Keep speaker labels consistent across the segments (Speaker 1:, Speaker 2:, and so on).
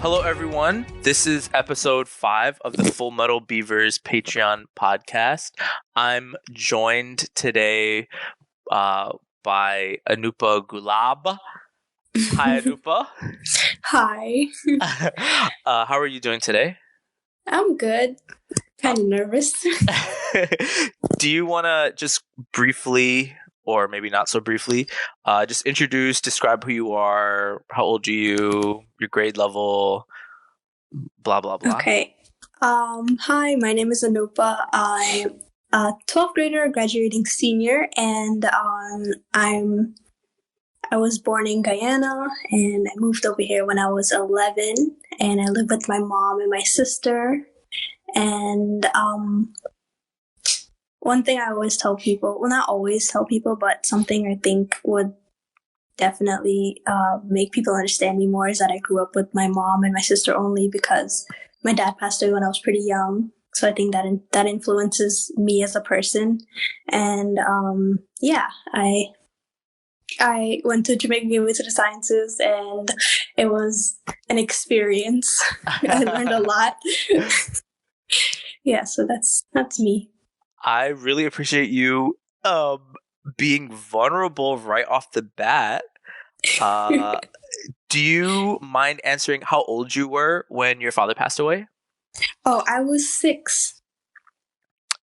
Speaker 1: Hello, everyone. This is episode 5 of the Full Metal Beavers Patreon podcast. I'm joined today by Anupa Gulab. Hi, Anupa.
Speaker 2: Hi.
Speaker 1: How are you doing today?
Speaker 2: I'm good. Kind of nervous.
Speaker 1: Do you want to just briefly, or maybe not so briefly, just describe who you are, how old are you, your grade level, blah, blah, blah.
Speaker 2: Okay. Hi, my name is Anupa. I'm a 12th grader, graduating senior, and I was born in Guyana, and I moved over here when I was 11, and I live with my mom and my sister. And one thing I always tell people, well, not always tell people, but something I think would definitely make people understand me more is that I grew up with my mom and my sister only because my dad passed away when I was pretty young. So I think that influences me as a person. And I went to Jamaican University of Sciences, and it was an experience. I learned a lot. Yeah, so that's me.
Speaker 1: I really appreciate you being vulnerable right off the bat. Do you mind answering how old you were when your father passed away?
Speaker 2: Oh, I was 6.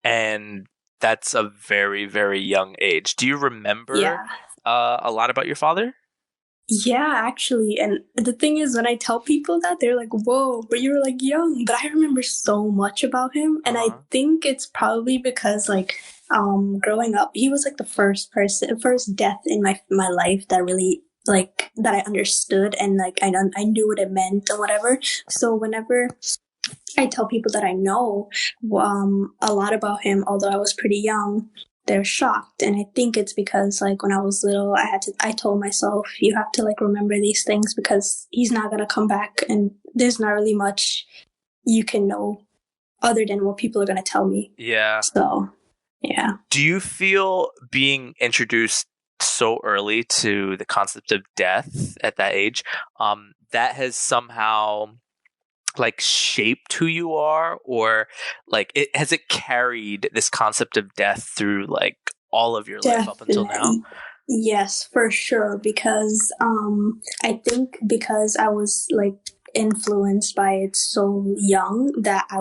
Speaker 1: And that's a very, very young age. Do you remember a lot about your father?
Speaker 2: Yeah, actually. And the thing is, when I tell people that, they're like, whoa, but you were like young. But I remember so much about him. And I think it's probably because growing up, he was like the first death in my life that really that I understood, and I knew what it meant and whatever. So whenever I tell people that I know a lot about him, although I was pretty young, they're shocked. And I think it's because when I was little, I told myself, you have to remember these things because he's not going to come back, and there's not really much you can know other than what people are going to tell me.
Speaker 1: Yeah.
Speaker 2: So, yeah.
Speaker 1: Do you feel being introduced so early to the concept of death at that age, that has somehow shaped who you are, or has it carried this concept of death through all of your life up until now?
Speaker 2: Yes, for sure. Because I think because I was influenced by it so young that I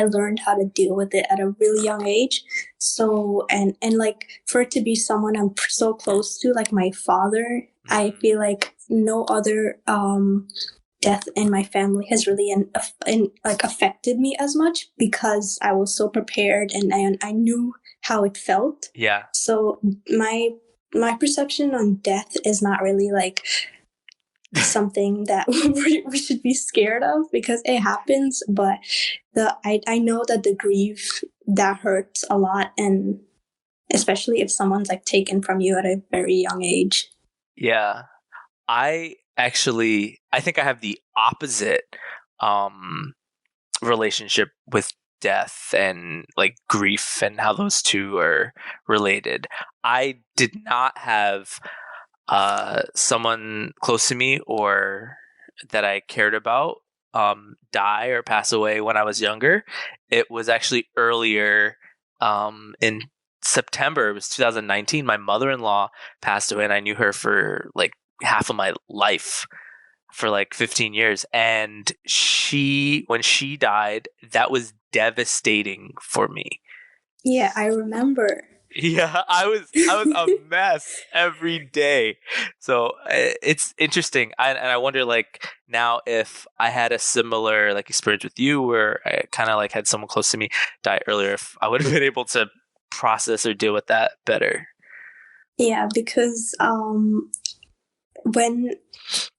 Speaker 2: learned how to deal with it at a really young age. So and for it to be someone I'm so close to, like my father, I feel like no other death in my family has really affected me as much because I was so prepared and I knew how it felt.
Speaker 1: Yeah.
Speaker 2: So my perception on death is not really something that we should be scared of because it happens. But I know that the grief that hurts a lot, and especially if someone's taken from you at a very young age.
Speaker 1: Yeah. I think I have the opposite relationship with death and grief and how those two are related. I did not have someone close to me or that I cared about die or pass away when I was younger. It was actually earlier in September. It was 2019. My mother-in-law passed away, and I knew her for half of my life, for 15 years. And when she died, that was devastating for me.
Speaker 2: Yeah, I remember.
Speaker 1: Yeah, I was a mess every day. So it's interesting. And I wonder now if I had a similar experience with you where I kind of had someone close to me die earlier, if I would have been able to process or deal with that better.
Speaker 2: Yeah, because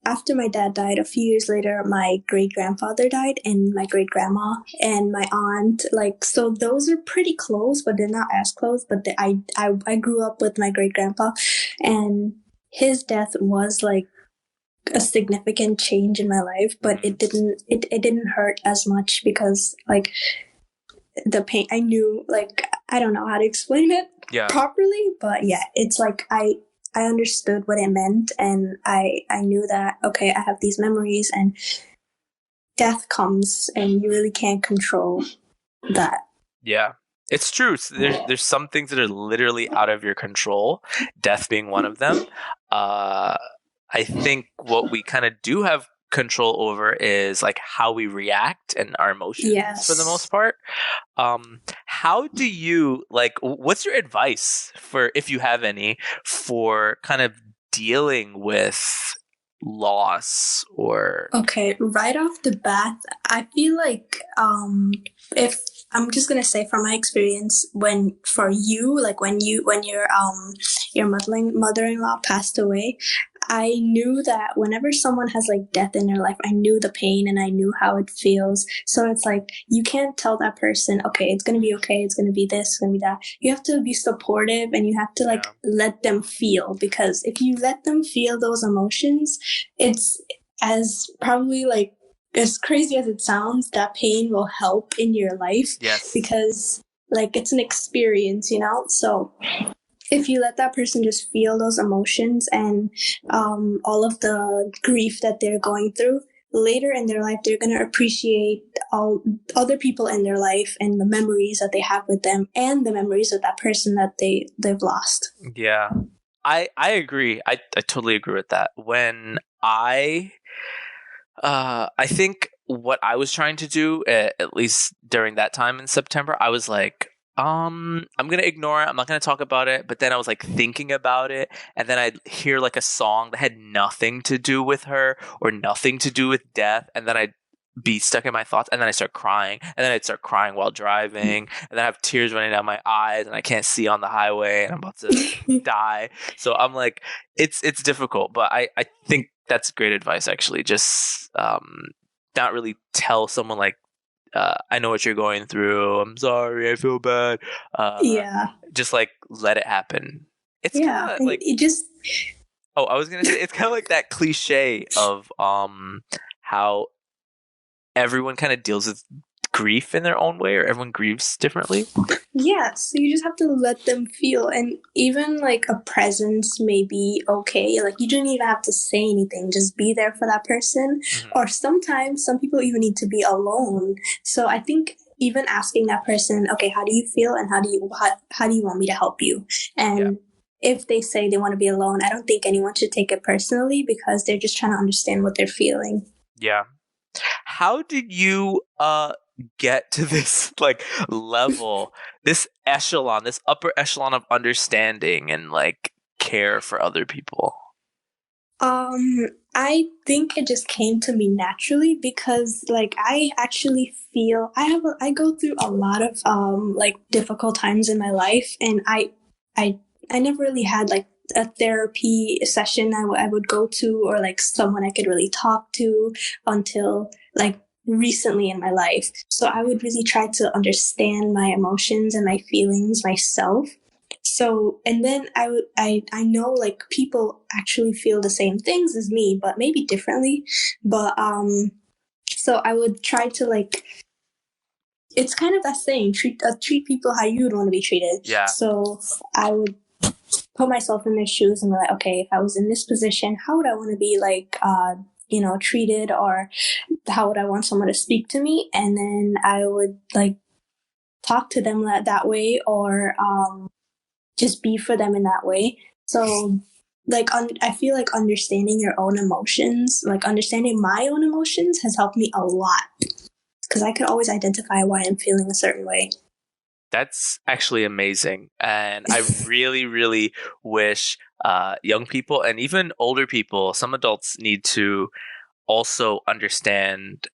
Speaker 2: after my dad died, a few years later, my great-grandfather died, and my great-grandma and my aunt, so those are pretty close, but they're not as close. But I grew up with my great-grandpa, and his death was a significant change in my life, but it didn't hurt as much because the pain, I knew, I don't know how to explain it properly, but yeah, it's I understood what it meant, and I knew that, okay, I have these memories, and death comes and you really can't control that.
Speaker 1: Yeah. It's true. So there's some things that are literally out of your control, death being one of them. I think what we kind of do have control over is like how we react and our emotions for the most part. How do you what's your advice for, if you have any, for kind of dealing with loss or
Speaker 2: okay, right off the bat, I feel like if I'm just gonna say from my experience, when for you, like when your mother-in-law passed away, I knew that whenever someone has like death in their life, I knew the pain and I knew how it feels. So it's like you can't tell that person, okay, it's gonna be okay, it's gonna be this, it's gonna be that. You have to be supportive and you have to like let them feel, because if you let them feel those emotions, it's as probably like as crazy as it sounds, that pain will help in your life.
Speaker 1: Yes.
Speaker 2: Because like it's an experience, you know? So if you let that person just feel those emotions and all of the grief that they're going through, later in their life, they're going to appreciate all other people in their life and the memories that they have with them and the memories of that person that they've lost.
Speaker 1: Yeah. I agree. I totally agree with that. When I think what I was trying to do, at least during that time in September, I was like, I'm gonna ignore it. I'm not gonna talk about it. But then I was like thinking about it, and then I'd hear like a song that had nothing to do with her or nothing to do with death, and then I'd be stuck in my thoughts, and then I start crying, and then I'd start crying while driving, and then I have tears running down my eyes, and I can't see on the highway, and I'm about to die. So I'm like, it's difficult, but I think that's great advice, actually. Just not really tell someone like, I know what you're going through. I'm sorry. I feel bad.
Speaker 2: Yeah.
Speaker 1: Just like let it happen. It's
Speaker 2: Yeah.
Speaker 1: kind of like
Speaker 2: it just.
Speaker 1: Oh, I was gonna say it's kind of like that cliche of how everyone kind of deals with grief in their own way, or everyone grieves differently.
Speaker 2: Yeah, so you just have to let them feel, and even like a presence may be okay. Like you don't even have to say anything; just be there for that person.
Speaker 1: Mm-hmm.
Speaker 2: Or sometimes some people even need to be alone. So I think even asking that person, okay, how do you feel, and how do you want me to help you? And if they say they want to be alone, I don't think anyone should take it personally, because they're just trying to understand what they're feeling.
Speaker 1: Yeah. How did you get to this like level, this echelon, this upper echelon of understanding and like care for other people?
Speaker 2: I think it just came to me naturally, because like I actually feel I go through a lot of like difficult times in my life, and I never really had like a therapy session I would go to, or like someone I could really talk to, until like recently in my life. So I would really try to understand my emotions and my feelings myself. So, and then I know like people actually feel the same things as me, but maybe differently. But so I would try to like, it's kind of that saying, treat people how you would want to be treated.
Speaker 1: Yeah.
Speaker 2: So I would put myself in their shoes and be like, okay, if I was in this position, how would I want to be like, treated, or how would I want someone to speak to me? And then I would like talk to them that way, or just be for them in that way. So like I feel like understanding your own emotions, like understanding my own emotions, has helped me a lot, because I could always identify why I'm feeling a certain way.
Speaker 1: That's actually amazing. And I really, really wish young people and even older people, some adults, need to also understand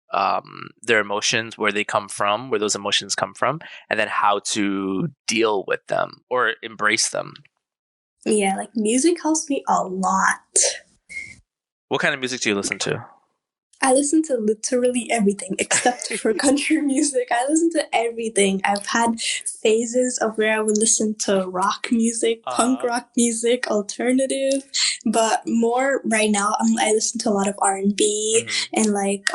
Speaker 1: their emotions, where they come from, where those emotions come from, and then how to deal with them or embrace them.
Speaker 2: Yeah, like music helps me a lot.
Speaker 1: What kind of music do you listen to?
Speaker 2: I listen to literally everything except for country music. I listen to everything. I've had phases of where I would listen to rock music, punk rock music, alternative, but more right now, I listen to a lot of R&B and like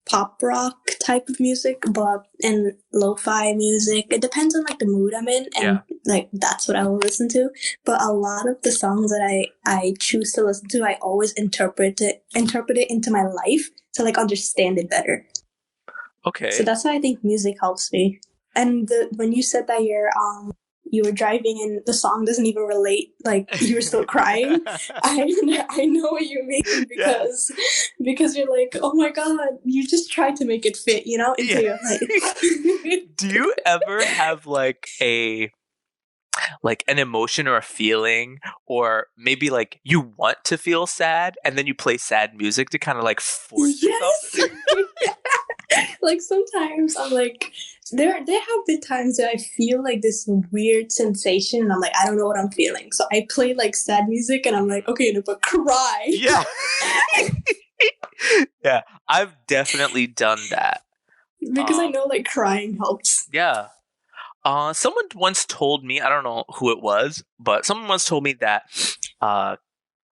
Speaker 2: pop rock type of music, but and lo-fi music. It depends on like the mood I'm in, and like that's what I will listen to. But a lot of the songs that I choose to listen to, I always interpret it into my life to like understand it better.
Speaker 1: Okay.
Speaker 2: So that's why I think music helps me. And when you said that you were driving and the song doesn't even relate, like you were still crying, I know what you mean because you're like, oh my god, you just tried to make it fit, into your life.
Speaker 1: Do you ever have like an emotion or a feeling, or maybe like you want to feel sad and then you play sad music to kind of like force yourself?
Speaker 2: Like sometimes I'm like, there have been times that I feel like this weird sensation and I'm like, I don't know what I'm feeling. So I play like sad music and I'm like, okay, but cry.
Speaker 1: Yeah. Yeah, I've definitely done that.
Speaker 2: Because I know like crying helps.
Speaker 1: Yeah. Someone once told me, I don't know who it was, but someone once told me that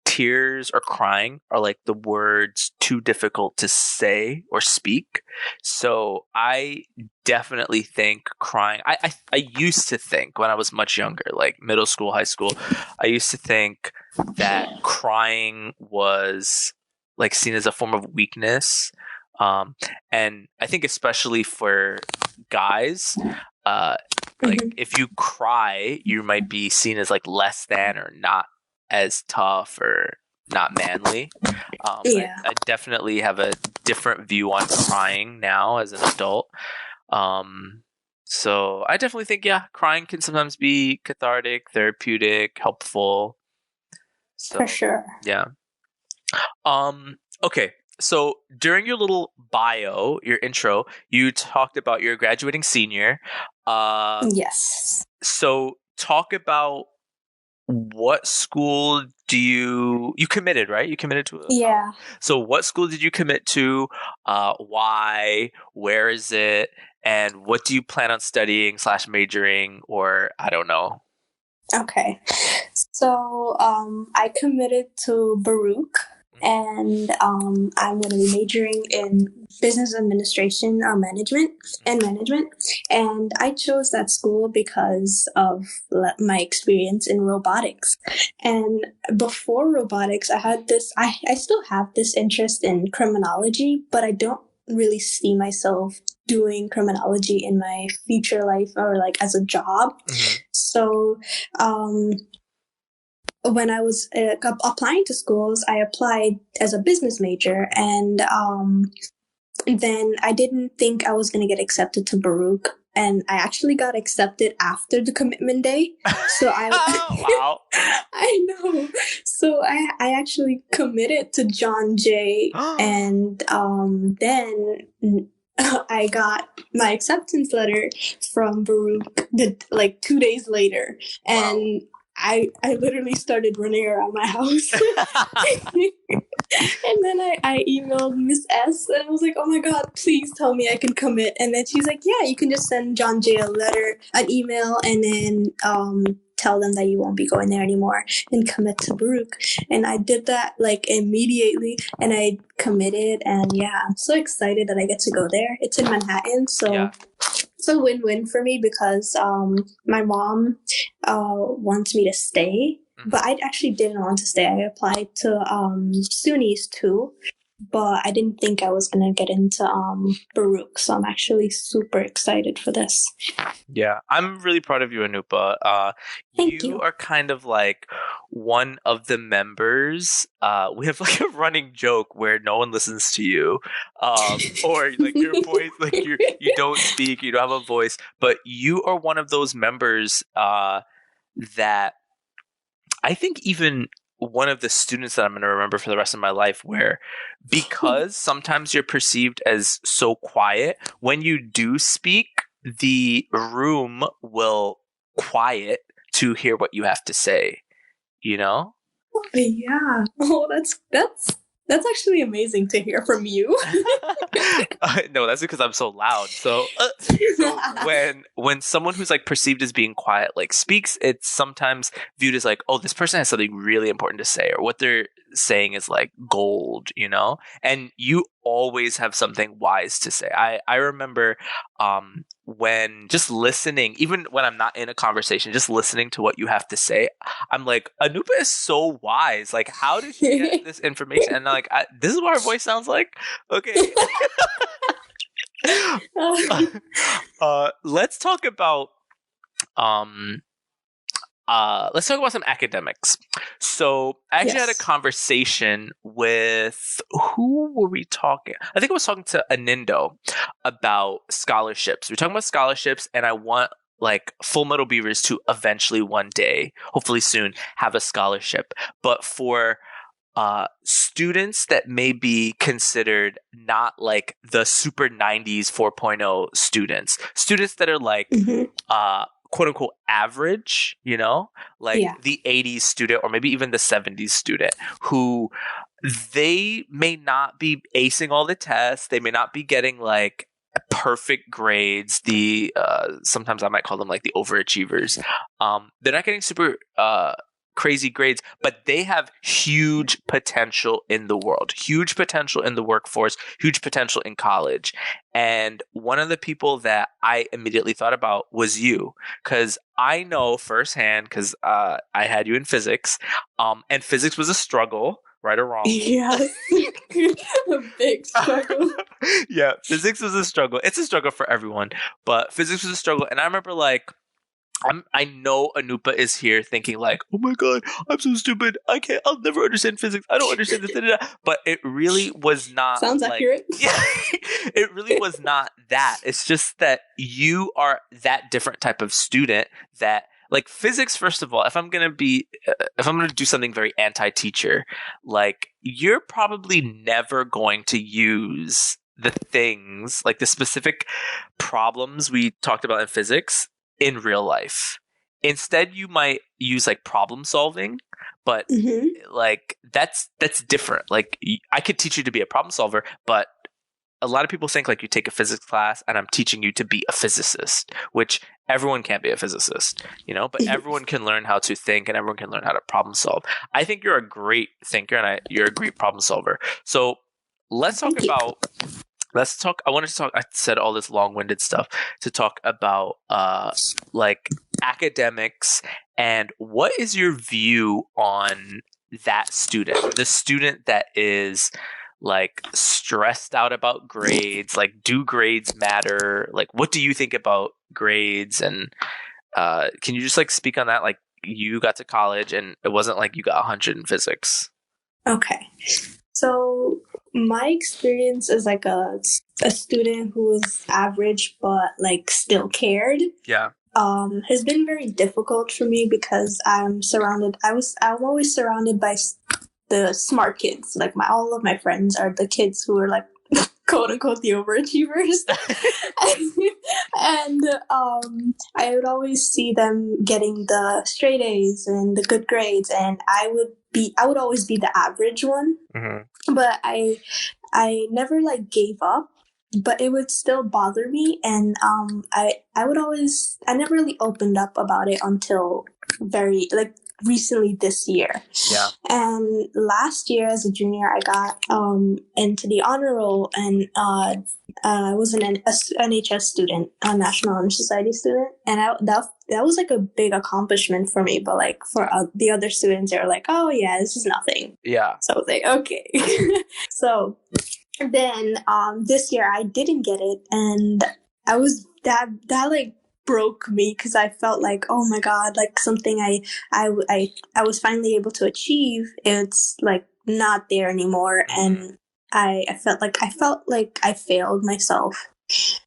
Speaker 1: tears or crying are like the words too difficult to say or speak. So I definitely think crying, I used to think when I was much younger, like middle school, high school, I used to think that crying was like seen as a form of weakness. And I think especially for guys, like if you cry, you might be seen as like less than or not as tough or not manly. I definitely have a different view on crying now as an adult. So I definitely think, crying can sometimes be cathartic, therapeutic, helpful. So,
Speaker 2: for sure.
Speaker 1: Yeah. Okay. So during your little bio, your intro, you talked about your graduating senior.
Speaker 2: Yes.
Speaker 1: So talk about what school do you committed, right? You committed to
Speaker 2: Yeah.
Speaker 1: So what school did you commit to? Why? Where is it? And what do you plan on studying / majoring, or I don't know?
Speaker 2: Okay. So I committed to Baruch, and I'm going to be majoring in business administration or management. And I chose that school because of my experience in robotics. And before robotics, I still have this interest in criminology, but I don't really see myself doing criminology in my future life or like as a job. So when I was applying to schools, I applied as a business major, and then I didn't think I was going to get accepted to Baruch, and I actually got accepted after the commitment day. So
Speaker 1: wow.
Speaker 2: I know. So I actually committed to John Jay, and then I got my acceptance letter from Baruch 2 days later, and I literally started running around my house. And then I emailed Miss S and I was like, oh my god, please tell me I can commit. And then she's like, yeah, you can just send John Jay an email, and then tell them that you won't be going there anymore and commit to Baruch. And I did that like immediately, and I committed, and I'm so excited that I get to go there. It's in Manhattan, so it's a win-win for me because my mom wants me to stay, but I actually didn't want to stay. I applied to SUNY's too, but I didn't think I was going to get into Baruch, so I'm actually super excited for this.
Speaker 1: Yeah, I'm really proud of you, Anupa.
Speaker 2: Thank you.
Speaker 1: Are kind of like one of the members. We have like a running joke where no one listens to you, or like your voice, like you don't speak, you don't have a voice, but you are one of those members that I think even one of the students that I'm going to remember for the rest of my life, where because sometimes you're perceived as so quiet, when you do speak, the room will quiet to hear what you have to say, you know?
Speaker 2: Yeah. Oh, that's actually amazing to hear from you.
Speaker 1: No, that's because I'm so loud. So, when someone who's like perceived as being quiet like speaks, it's sometimes viewed as like, oh, this person has something really important to say, or what they're saying is like gold, you know. And you always have something wise to say. I remember when just listening, even when I'm not in a conversation, just listening to what you have to say, I'm like, Anupa is so wise. Like, how did she get this information? And like, this is what her voice sounds like. Okay. Let's talk about some academics. So I actually had a conversation with, who were we talking? I think I was talking to Anindo about scholarships. We're talking about scholarships, and I want like Full Metal Beavers to eventually one day, hopefully soon, have a scholarship. But for students that may be considered not like the super 90s 4.0 students that are like quote unquote average, you know, like the 80s student or maybe even the 70s student, who they may not be acing all the tests, they may not be getting like perfect grades, the sometimes I might call them like the overachievers. They're not getting super crazy grades, but they have huge potential in the world, huge potential in the workforce, huge potential in college. And one of the people that I immediately thought about was you, because I know firsthand, because I had you in physics, and physics was a struggle, right or wrong.
Speaker 2: Yes. A big struggle.
Speaker 1: Yeah, physics was a struggle. It's a struggle for everyone, but physics was a struggle. And I remember like, I know Anupa is here thinking like, oh my God, I'm so stupid. I'll never understand physics. I don't understand this. But it really was not.
Speaker 2: Sounds
Speaker 1: like,
Speaker 2: accurate.
Speaker 1: Yeah, it really was not that. It's just that you are that different type of student that like physics, first of all, if I'm going to do something very anti-teacher, like you're probably never going to use the things like the specific problems we talked about in physics in real life. Instead, you might use like problem solving, but like that's different. Like I could teach you to be a problem solver, but a lot of people think like you take a physics class and I'm teaching you to be a physicist, which everyone can't be a physicist, you know, but everyone can learn how to think and everyone can learn how to problem solve. I think you're a great thinker and you're a great problem solver. So let's talk about I wanted to talk, I said all this long-winded stuff to talk about like academics, and what is your view on that student, the student that is like stressed out about grades, like do grades matter? Like what do you think about grades? And can you just like speak on that? Like you got to college and it wasn't like you got 100 in physics.
Speaker 2: Okay. So my experience as like a student who was average but like still cared.
Speaker 1: Yeah.
Speaker 2: Has been very difficult for me because I'm always surrounded by the smart kids. Like all of my friends are the kids who are like quote unquote the overachievers. and I would always see them getting the straight A's and the good grades, and I would always be the average one. But I never like gave up, but it would still bother me, and I never really opened up about it until very like recently this year.
Speaker 1: Yeah.
Speaker 2: And last year as a junior, I got into the honor roll, and I was an NHS student, a National Honor Society student, and that was like a big accomplishment for me. But like for the other students, they were like, "Oh yeah, this is nothing."
Speaker 1: Yeah.
Speaker 2: So I was like, "Okay." So then this year I didn't get it, and I was that like broke me because I felt like, oh my God, like something I was finally able to achieve, it's like not there anymore. And I felt like I failed myself.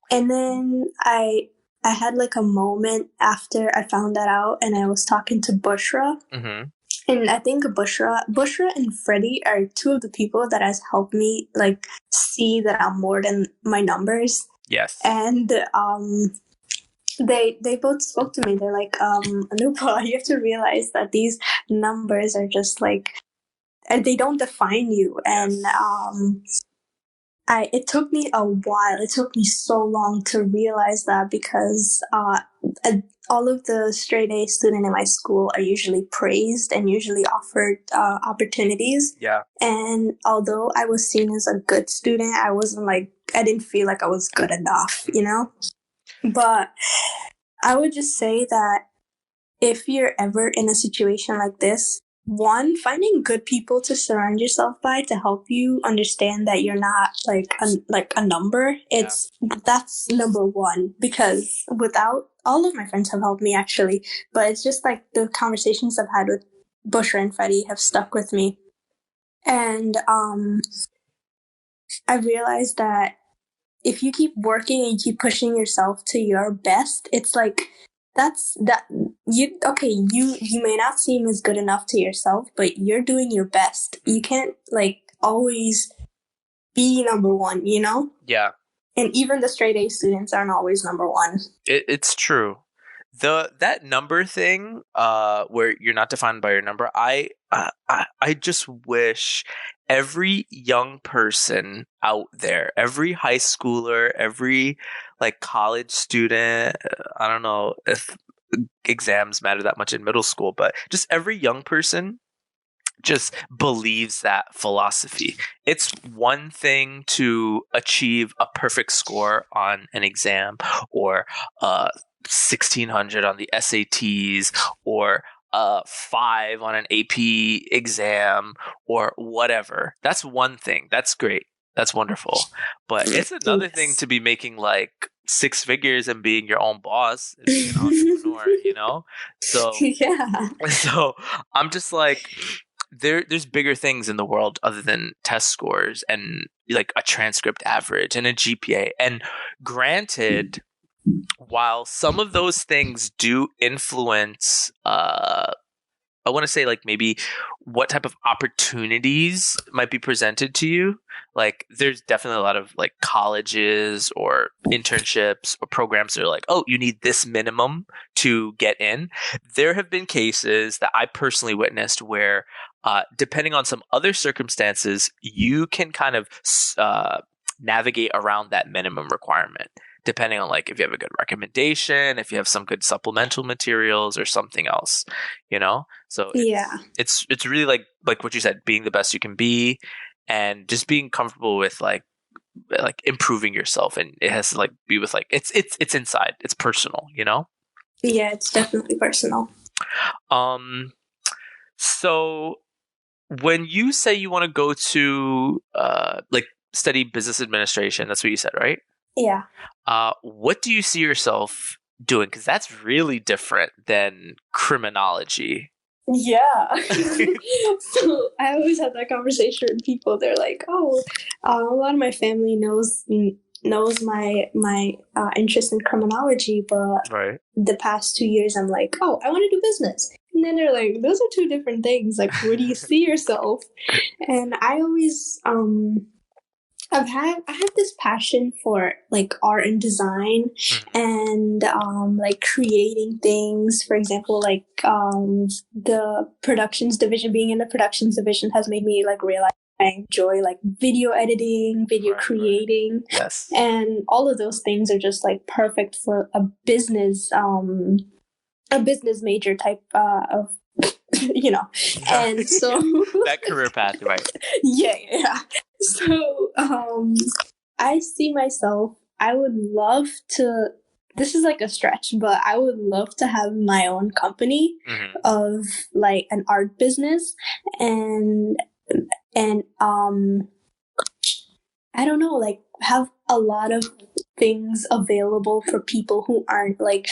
Speaker 2: And then I had like a moment after I found that out, and I was talking to Bushra. And I think Bushra and Freddie are two of the people that has helped me like see that I'm more than my numbers.
Speaker 1: Yes.
Speaker 2: And they both spoke to me. They're like, Anupa, you have to realize that these numbers are just like, they don't define you. And it took me a while. It took me so long to realize that because all of the straight A students in my school are usually praised and usually offered opportunities.
Speaker 1: Yeah.
Speaker 2: And although I was seen as a good student, I didn't feel like I was good enough, you know? But I would just say that if you're ever in a situation like this, one, finding good people to surround yourself by to help you understand that you're not like a number. That's number one, because without all of my friends have helped me actually, but it's just like the conversations I've had with Bushra and Freddie have stuck with me. And I realized that if you keep working and keep pushing yourself to your best, it's like you may not seem as good enough to yourself, but you're doing your best. You can't like always be number one, you know?
Speaker 1: Yeah.
Speaker 2: And even the straight A students aren't always number one.
Speaker 1: It's true. That number thing, where you're not defined by your number, I just wish every young person out there, every high schooler, every like college student, I don't know if exams matter that much in middle school, but just every young person just believes that philosophy. It's one thing to achieve a perfect score on an exam, or 1600 on the SATs, or 5 on an AP exam, or whatever. That's one thing. That's great. That's wonderful. But it's another thing to be making like 6 figures and being your own boss and being an entrepreneur, you know? So
Speaker 2: yeah.
Speaker 1: So I'm just like, there's bigger things in the world other than test scores and like a transcript average and a GPA. And granted, while some of those things do influence, I want to say like maybe what type of opportunities might be presented to you. Like there's definitely a lot of like colleges or internships or programs that are like, oh, you need this minimum to get in. There have been cases that I personally witnessed where, depending on some other circumstances, you can kind of navigate around that minimum requirement, depending on like if you have a good recommendation, if you have some good supplemental materials or something else, you know? So it's really like what you said, being the best you can be and just being comfortable with like improving yourself. And it has to like be with like it's inside, it's personal, you know?
Speaker 2: Yeah, it's definitely personal.
Speaker 1: So when you say you want to go to like study business administration, that's what you said, right?
Speaker 2: Yeah.
Speaker 1: What do you see yourself doing? Because that's really different than criminology.
Speaker 2: Yeah. So I always have that conversation with people. They're like, "Oh, a lot of my family knows my interest in criminology, but
Speaker 1: Right.
Speaker 2: the past 2 years, I'm like, oh, I want to do business." And then they're like, "Those are two different things. Like, where do you see yourself?" And I always I have this passion for like art and design and like creating things. For example, like the productions division, being in the productions division has made me like realize I enjoy like video editing, video creating.
Speaker 1: Right. Yes.
Speaker 2: And all of those things are just like perfect for a business major type of you know. And so
Speaker 1: that career path, right?
Speaker 2: Yeah. So I see myself, I would love to, this is like a stretch, but I would love to have my own company of like an art business and I don't know, like have a lot of things available for people who aren't like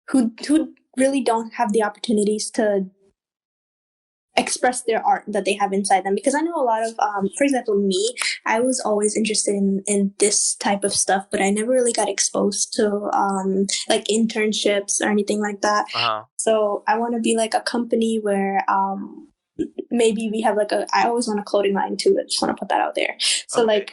Speaker 2: who really don't have the opportunities to express their art that they have inside them. Because I know a lot of for example, me, I was always interested in this type of stuff, but I never really got exposed to like internships or anything like that. So I want to be like a company where maybe we have like I always want a clothing line too. I just want to put that out there. So like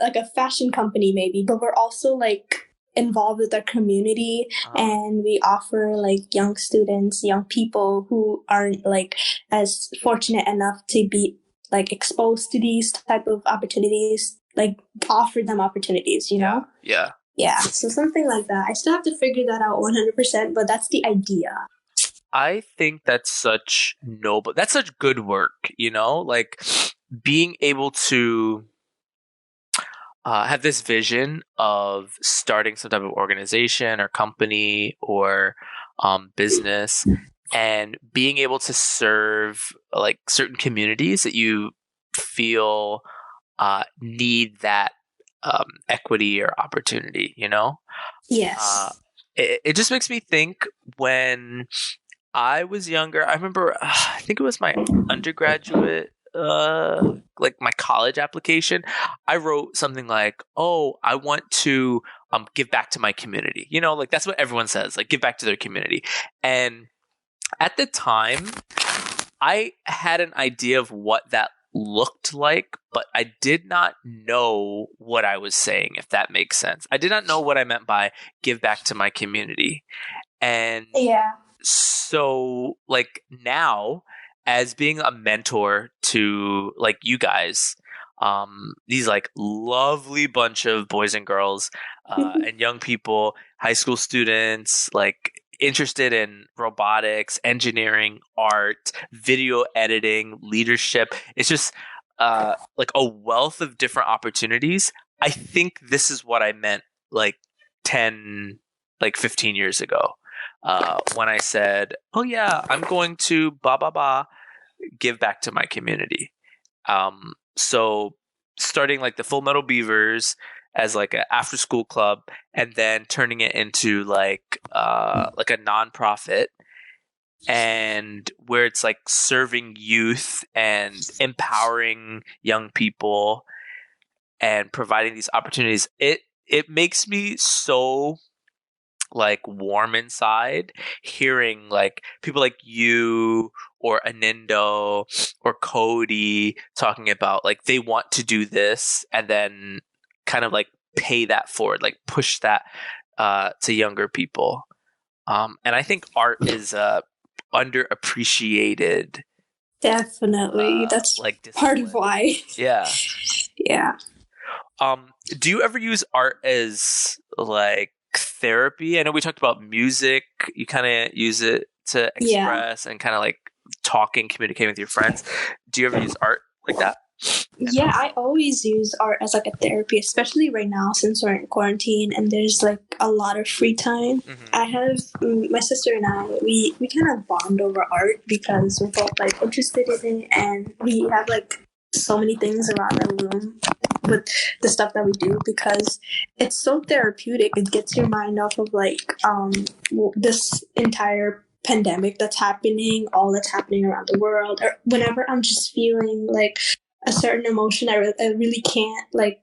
Speaker 2: like a fashion company maybe, but we're also like involved with our community and we offer like young students, young people who aren't like as fortunate enough to be like exposed to these type of opportunities, like offer them opportunities, you know?
Speaker 1: Yeah.
Speaker 2: Yeah, so something like that. I still have to figure that out 100%, but that's the idea.
Speaker 1: I think that's such noble. That's such good work, you know? Like being able to have this vision of starting some type of organization or company or business and being able to serve like certain communities that you feel need that equity or opportunity, you know? Uh,
Speaker 2: Yes.
Speaker 1: it just makes me think when I was younger, I remember, I think it was my undergraduate, like my college application. I wrote something like, "Oh, I want to give back to my community." You know, like that's what everyone says, like give back to their community. And at the time, I had an idea of what that looked like, but I did not know what I was saying, if that makes sense. I did not know what I meant by give back to my community. And
Speaker 2: Yeah.
Speaker 1: so like now as being a mentor to like you guys, these like lovely bunch of boys and girls and young people, high school students, like interested in robotics, engineering, art, video editing, leadership. It's just like a wealth of different opportunities. I think this is what I meant like 10, like 15 years ago when I said, "Oh yeah, I'm going to blah blah blah, give back to my community." So starting like the Full Metal Beavers as like an after school club, and then turning it into like a nonprofit, and where it's like serving youth and empowering young people and providing these opportunities. It makes me so like warm inside hearing like people like you or Anindo or Cody talking about like they want to do this and then kind of like pay that forward, like push that to younger people. And I think art is underappreciated
Speaker 2: Definitely. That's
Speaker 1: like
Speaker 2: part of
Speaker 1: discipline.
Speaker 2: why.
Speaker 1: Yeah.
Speaker 2: Yeah.
Speaker 1: Do you ever use art as like therapy? I know we talked about music. You kind of use it to
Speaker 2: Yeah.
Speaker 1: express and kind of like talking, communicating with your friends. Do you ever use art like that?
Speaker 2: Yeah, I always use art as like a therapy, especially right now since we're in quarantine and there's like a lot of free time.
Speaker 1: Mm-hmm.
Speaker 2: I have my sister and I, we kind of bond over art because we're both like interested in it and we have like so many things around our room with the stuff that we do because it's so therapeutic. It gets your mind off of like this entire pandemic that's happening, all that's happening around the world, or whenever I'm just feeling like a certain emotion I really can't like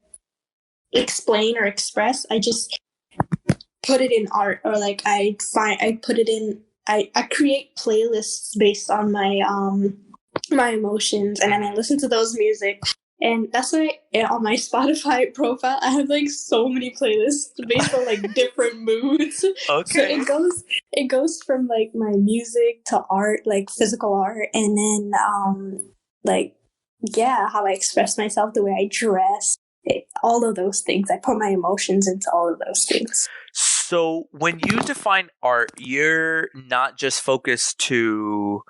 Speaker 2: explain or express, I just put it in art or like I put it in I create playlists based on my emotions and then I listen to those music. And that's why on my Spotify profile I have like so many playlists based on like different moods. So
Speaker 1: Okay.
Speaker 2: it goes from like my music to art, like physical art, and then like yeah, how I express myself, the way I dress, all of those things. I put my emotions into all of those things.
Speaker 1: So when you define art, you're not just focused to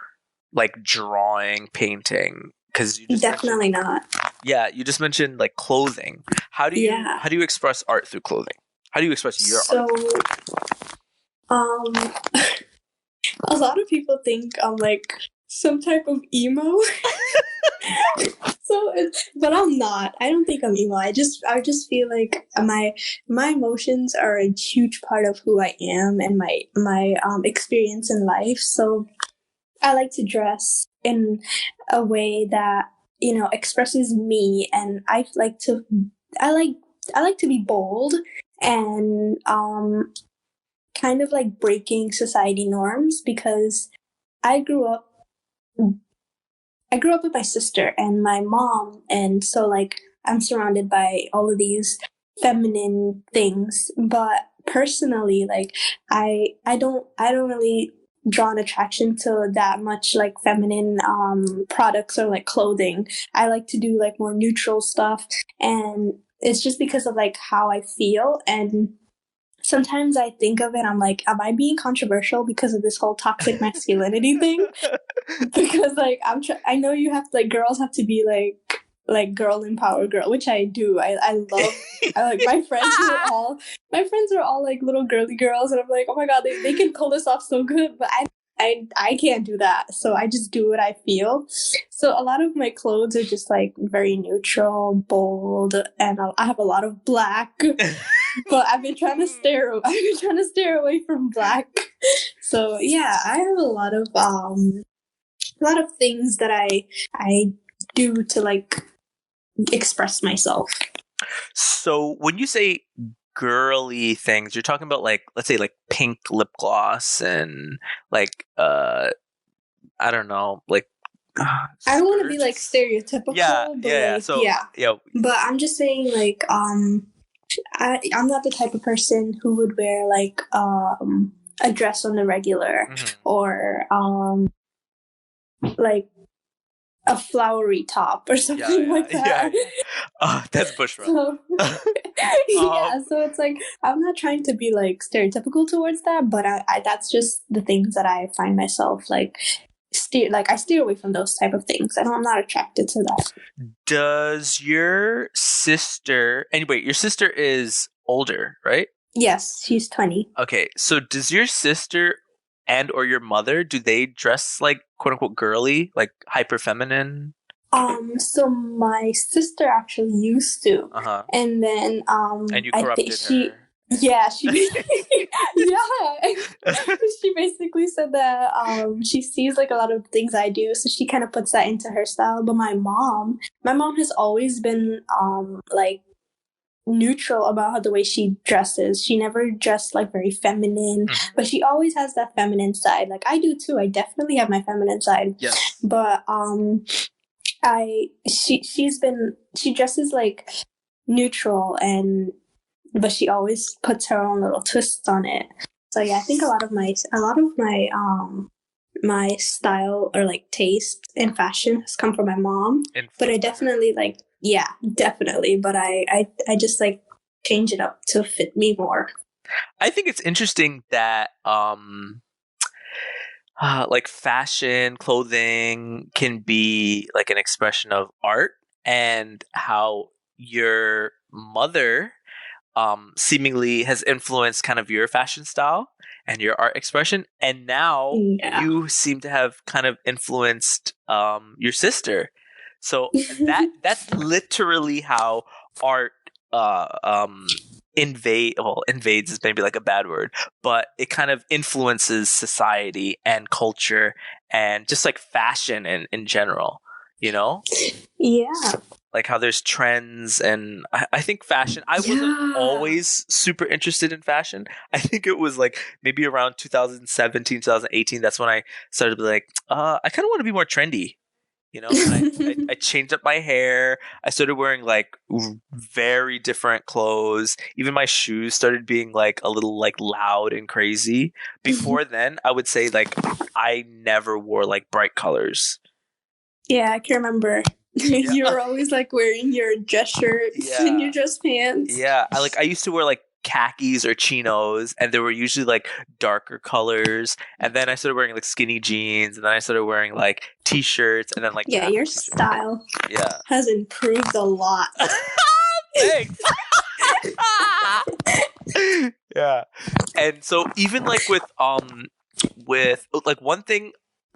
Speaker 1: like drawing, painting, because you just
Speaker 2: Definitely not.
Speaker 1: yeah, you just mentioned like clothing.
Speaker 2: Yeah.
Speaker 1: How do you express art through clothing? How do you express your
Speaker 2: So, um, a lot of people think I'm like some type of emo. But I'm not. I don't think I'm emo. I just feel like my emotions are a huge part of who I am and my experience in life. So I like to dress in a way that expresses me, and I like I like to be bold and kind of like breaking society norms because I grew up I grew up with my sister and my mom, and so like I'm surrounded by all of these feminine things. But personally, like I don't really drawn attraction to that much like feminine products or like clothing. I like to do like more neutral stuff, and it's just because of like how I feel. And sometimes I think of it, I'm like, am I being controversial because of this whole toxic masculinity thing? Because like I know you have to, like, girls have to be like girl empower girl, which I do. I love. I like my friends are all like little girly girls, and I'm like, oh my god, they can pull this off so good, but I can't do that. So I just do what I feel. So a lot of my clothes are just like very neutral, bold, and I have a lot of black. But I've been trying to steer away from black. So yeah, I have a lot of things that I do to like express myself.
Speaker 1: So when you say girly things, you're talking about like, let's say like pink lip gloss and like I don't know, like
Speaker 2: I don't want to be like stereotypical,
Speaker 1: yeah.
Speaker 2: But I'm just saying like I'm not the type of person who would wear like a dress on the regular, or like a flowery top or something like that.
Speaker 1: That's bushra.
Speaker 2: So, so it's like I'm not trying to be like stereotypical towards that, but I that's just the things that I find myself like I steer away from those type of things. I'm not attracted to that.
Speaker 1: Does your sister, anyway, your sister is older, right?
Speaker 2: Yes, she's 20.
Speaker 1: Okay, so does your sister and or your mother, do they dress like quote unquote girly, like hyper feminine?
Speaker 2: So my sister actually used to, and then
Speaker 1: and you corrupted her.
Speaker 2: Yeah, she she basically said that she sees like a lot of things I do, so she kind of puts that into her style. But my mom has always been like neutral about the way she dresses. She never dressed like very feminine, but she always has that feminine side. Like I do too. I definitely have my feminine side.
Speaker 1: Yes.
Speaker 2: But she dresses like neutral, but she always puts her own little twists on it. So yeah, I think a lot of my my style or like taste in fashion has come from my mom. But I definitely definitely. But I just like change it up to fit me more.
Speaker 1: I think it's interesting that like fashion, clothing can be like an expression of art, and how your mother seemingly has influenced kind of your fashion style and your art expression, and now you seem to have kind of influenced your sister. So that's literally how art invades is maybe like a bad word, but it kind of influences society and culture and just like fashion in general, you know?
Speaker 2: Yeah.
Speaker 1: Like how there's trends, and I think fashion, I wasn't always super interested in fashion. I think it was like maybe around 2017, 2018, that's when I started to be like, I kind of want to be more trendy. You know, and I changed up my hair. I started wearing like very different clothes. Even my shoes started being like a little like loud and crazy. Before then, I would say like I never wore like bright colors.
Speaker 2: Yeah, I can remember. You were always like wearing your dress shirts and your dress pants.
Speaker 1: Yeah, I used to wear like khakis or chinos, and they were usually like darker colors. And then I started wearing like skinny jeans, and then I started wearing like t-shirts, and then like
Speaker 2: your style has improved a lot.
Speaker 1: Thanks. Yeah. And so even like with like one thing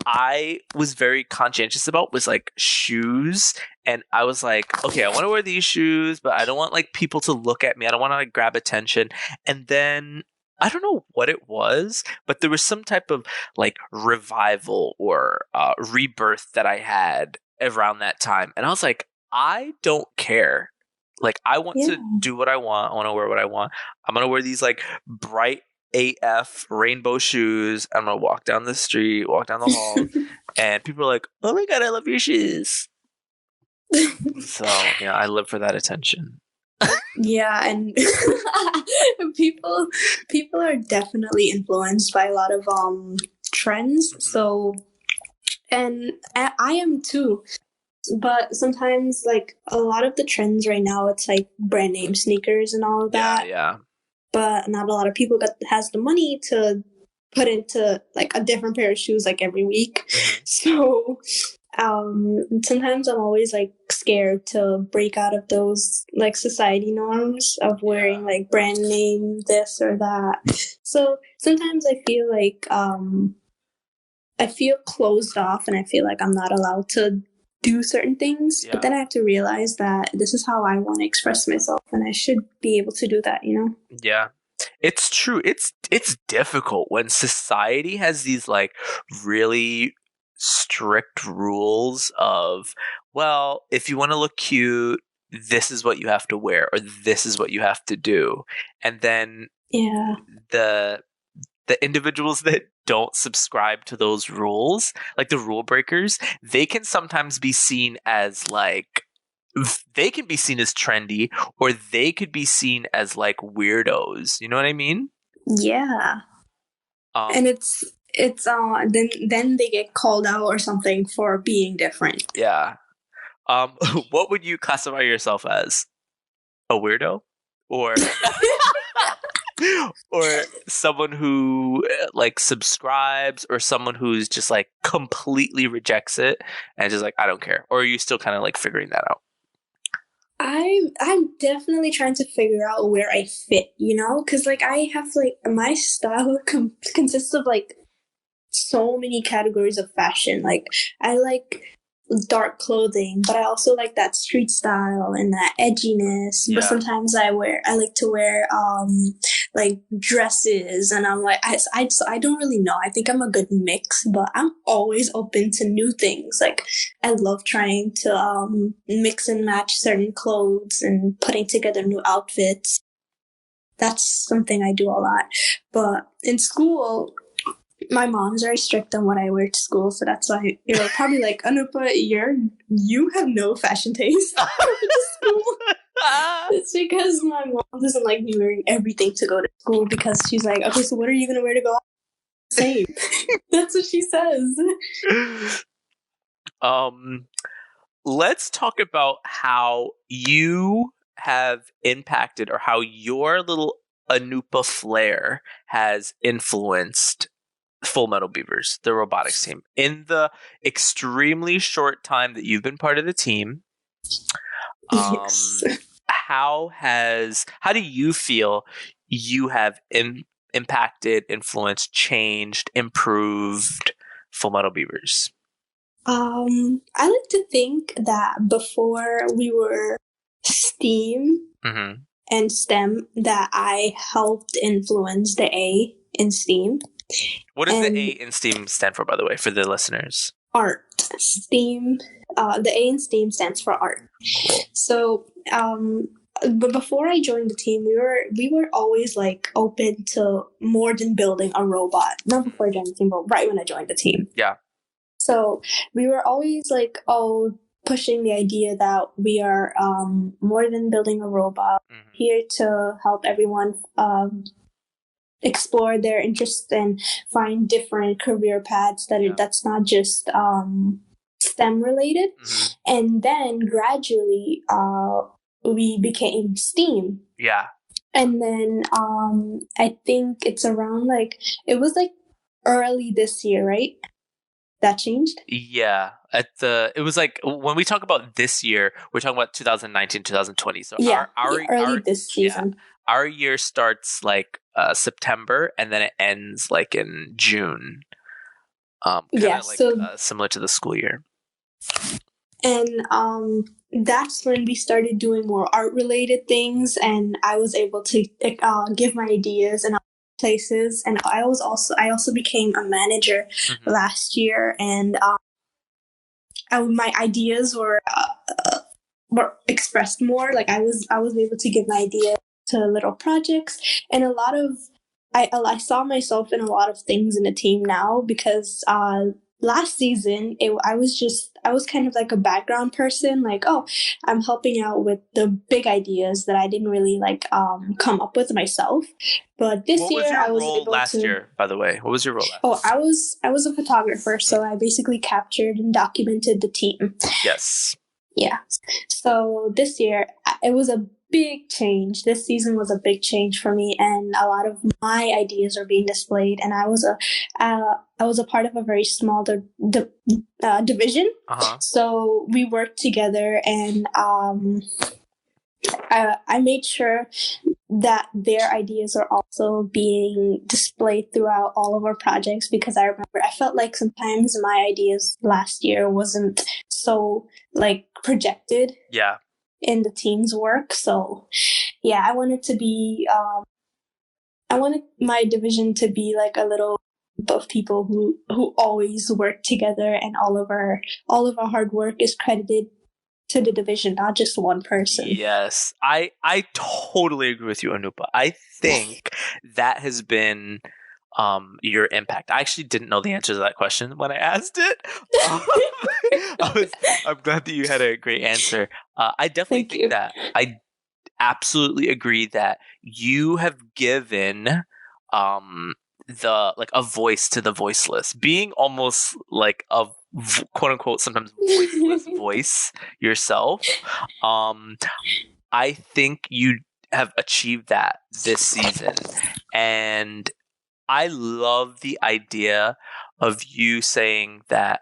Speaker 1: I was very conscientious about was like shoes. And I was like, okay, I want to wear these shoes, but I don't want like people to look at me. I don't want to like grab attention. And then I don't know what it was, but there was some type of like revival or rebirth that I had around that time. And I was like, I don't care. Like, I want to do what I want. I want to wear what I want. I'm going to wear these like bright AF rainbow shoes. I'm going to walk down the street, walk down the hall, and people are like, oh my God, I love your shoes. So, yeah, I live for that attention.
Speaker 2: Yeah, and people are definitely influenced by a lot of trends. So, and I am too. But sometimes, like, a lot of the trends right now, it's like brand name sneakers and all of that.
Speaker 1: Yeah.
Speaker 2: But not a lot of people has the money to put into like a different pair of shoes like every week. So sometimes I'm always like scared to break out of those like society norms of wearing like brand name this or that. So sometimes I feel like I feel closed off and I feel like I'm not allowed to do certain things. But then I have to realize that this is how I want to express myself and I should be able to do that, you know?
Speaker 1: Yeah. It's true. It's difficult when society has these like really strict rules of, well, if you want to look cute, this is what you have to wear or this is what you have to do. And then the individuals that don't subscribe to those rules, like the rule breakers, they can sometimes be seen as like they can be seen as trendy or they could be seen as like weirdos. You know what I mean?
Speaker 2: Yeah. And it's then they get called out or something for being different.
Speaker 1: Yeah. What would you classify yourself as? A weirdo? Or or someone who like subscribes or someone who's just like completely rejects it and just like I don't care? Or are you still kind of like figuring that out?
Speaker 2: I'm definitely trying to figure out where I fit, you know, because like I have like my style consists of like so many categories of fashion. Like I like dark clothing, but I also like that street style and that edginess. But sometimes I like to wear like dresses, and I'm like I don't really know. I think I'm a good mix, but I'm always open to new things. Like I love trying to mix and match certain clothes and putting together new outfits. That's something I do a lot. But in school, my mom's very strict on what I wear to school, so that's why you're probably like, Anupa, you have no fashion taste to school. It's because my mom doesn't like me wearing everything to go to school because she's like, okay, so what are you gonna wear to go? Same. That's what she says.
Speaker 1: Let's talk about how you have impacted or how your little Anupa flair has influenced Full Metal Beavers, the robotics team. In the extremely short time that you've been part of the team,
Speaker 2: Yes.
Speaker 1: how do you feel you have impacted, influenced, changed, improved Full Metal Beavers?
Speaker 2: I like to think that before we were STEAM and STEM, that I helped influence the A in STEAM.
Speaker 1: What does the A in STEAM stand for, by the way, for the listeners?
Speaker 2: Art. STEAM. The A in STEAM stands for art. So, but before I joined the team, we were always like open to more than building a robot. Not before I joined the team, but right when I joined the team.
Speaker 1: Yeah.
Speaker 2: So we were always like, pushing the idea that we are more than building a robot, here to help everyone explore their interests and find different career paths that's not just STEM related. And then gradually we became STEAM.
Speaker 1: Yeah.
Speaker 2: And then I think it's around like, it was like early this year, right? That changed?
Speaker 1: Yeah. It was like when we talk about this year, we're talking about 2019, 2020. So
Speaker 2: early this season.
Speaker 1: Our year starts like September and then it ends like in June. Similar to the school year.
Speaker 2: And that's when we started doing more art related things, and I was able to give my ideas and places. And I also became a manager last year, and my ideas were expressed more. Like I was able to give my ideas to little projects, and a lot of I saw myself in a lot of things in the team now because last season, I was kind of like a background person, like, oh, I'm helping out with the big ideas that I didn't really like come up with myself. But this year, I was able
Speaker 1: last
Speaker 2: to.
Speaker 1: year, by the way? What was your role last
Speaker 2: Oh, I was a photographer, so I basically captured and documented the team.
Speaker 1: Yes.
Speaker 2: Yeah. So this year, it was a big change. This season was a big change for me, and a lot of my ideas are being displayed. And I was a part of a very small division. So we worked together, and I made sure that their ideas are also being displayed throughout all of our projects, because I remember I felt like sometimes my ideas last year wasn't so like projected in the team's work. So yeah, I wanted my division to be like a little of people who always work together, and all of our hard work is credited to the division, not just one person.
Speaker 1: Yes, I totally agree with you, Anupa. I think that has been your impact. I actually didn't know the answer to that question when I asked it. I'm glad that you had a great answer. I definitely think that I absolutely agree that you have given the like a voice to the voiceless, being almost like a quote unquote sometimes voiceless voice yourself. I think you have achieved that this season, and I love the idea of you saying that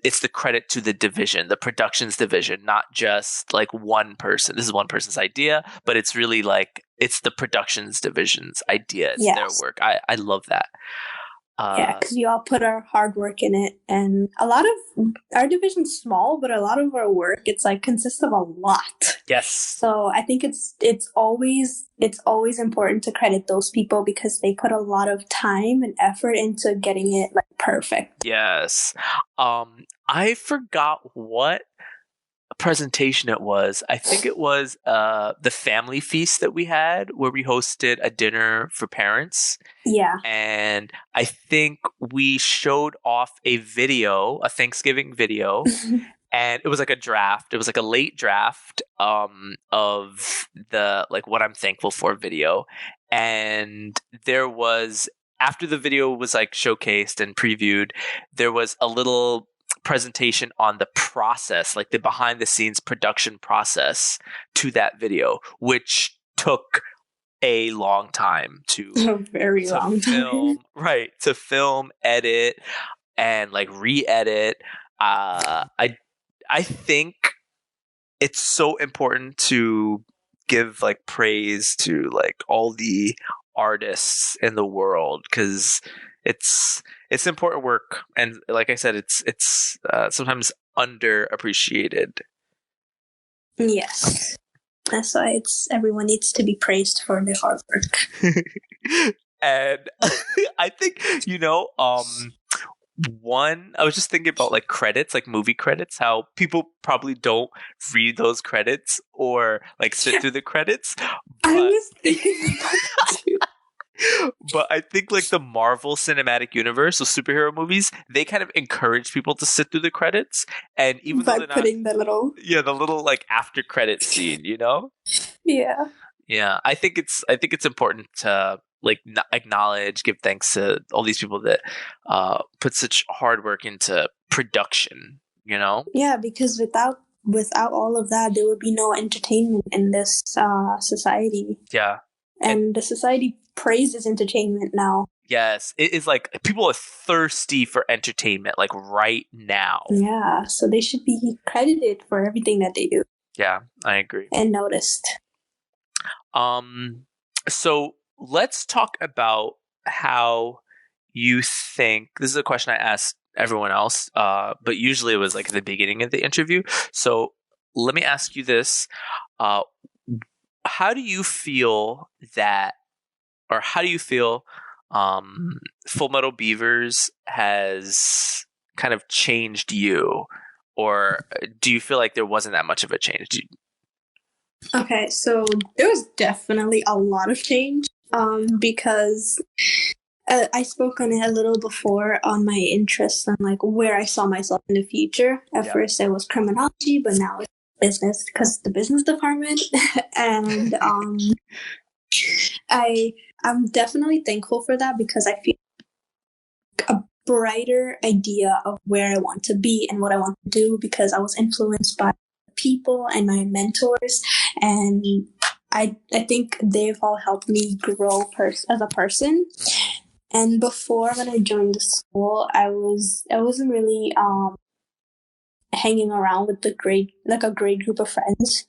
Speaker 1: it's the credit to the division, the productions division, not just like one person. This is one person's idea, but it's really like it's the productions division's idea. It's their work. I love that.
Speaker 2: Yeah, because you all put our hard work in it, and a lot of our division's small, but a lot of our work consists of a lot.
Speaker 1: Yes.
Speaker 2: So I think it's always important to credit those people, because they put a lot of time and effort into getting it like perfect.
Speaker 1: Yes. I forgot what presentation it was. I think it was the family feast that we had, where we hosted a dinner for parents.
Speaker 2: Yeah.
Speaker 1: And I think we showed off a Thanksgiving video. And it was like a draft. It was like a late draft of the like what I'm thankful for video. And there was, after the video was like showcased and previewed, there was a little presentation on the process, like the behind the scenes production process to that video, which took a long time to film, right? To film, edit, and like re-edit. I think it's so important to give like praise to like all the artists in the world, because it's important work, and like I said, it's sometimes underappreciated.
Speaker 2: Yes, that's why everyone needs to be praised for their hard work.
Speaker 1: And I think I was just thinking about like credits, like movie credits, how people probably don't read those credits or like sit through the credits.
Speaker 2: I was thinking about that too.
Speaker 1: But I think like the Marvel Cinematic Universe, so superhero movies, they kind of encourage people to sit through the credits, and even
Speaker 2: by putting the little
Speaker 1: like after credit scene,
Speaker 2: Yeah.
Speaker 1: I think it's important to like acknowledge, give thanks to all these people that put such hard work into production.
Speaker 2: Yeah, because without all of that, there would be no entertainment in this society.
Speaker 1: Yeah.
Speaker 2: And the society praises entertainment now.
Speaker 1: Yes, it is like people are thirsty for entertainment, like right now.
Speaker 2: Yeah, so they should be credited for everything that they do.
Speaker 1: Yeah, I agree.
Speaker 2: And noticed.
Speaker 1: So let's talk about how you think. This is a question I asked everyone else, but usually it was like at the beginning of the interview. So let me ask you this. How do you feel Full Metal Beavers has kind of changed you, or do you feel like there wasn't that much of a change?
Speaker 2: Okay, so there was definitely a lot of change, because I spoke on it a little before on my interests and like where I saw myself in the future. At first, it was criminology, but now it's business because the business department. And I'm definitely thankful for that because I feel like a brighter idea of where I want to be and what I want to do because I was influenced by people and my mentors, and I think they've all helped me grow as a person. And before, when I joined the school, I wasn't really hanging around with a great group of friends.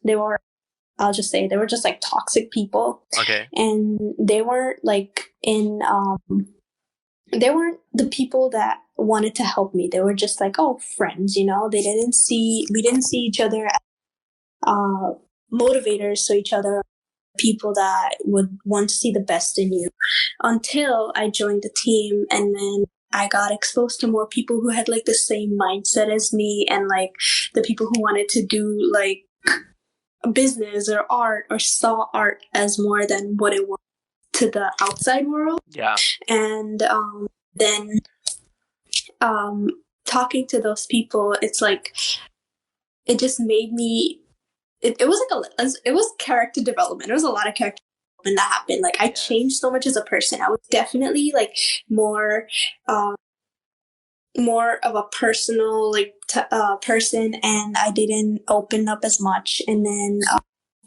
Speaker 2: I'll just say they were just like toxic people.
Speaker 1: Okay.
Speaker 2: And they weren't like they weren't the people that wanted to help me. They were just like, oh, friends, we didn't see each other as motivators to each other, people that would want to see the best in you, until I joined the team. And then I got exposed to more people who had like the same mindset as me, and like the people who wanted to do like business or art or saw art as more than what it was to the outside world.
Speaker 1: Yeah.
Speaker 2: And then talking to those people, it's like it just made me. It was like it was character development. There was a lot of character development that happened. Like I changed so much as a person. I was definitely like more of a personal person, and I didn't open up as much. And then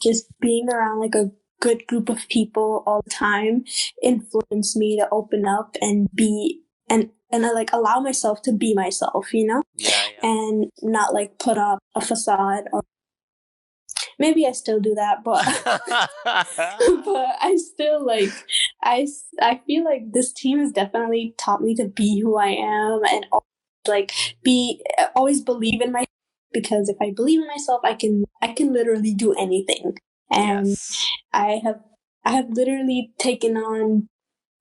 Speaker 2: just being around like a good group of people all the time influenced me to open up and be and I like allow myself to be myself, and not like put up a facade. Or maybe I still do that, but but I still like I feel like this team has definitely taught me to be who I am, and like always believe in myself, because if I believe in myself, I can literally do anything. And I have literally taken on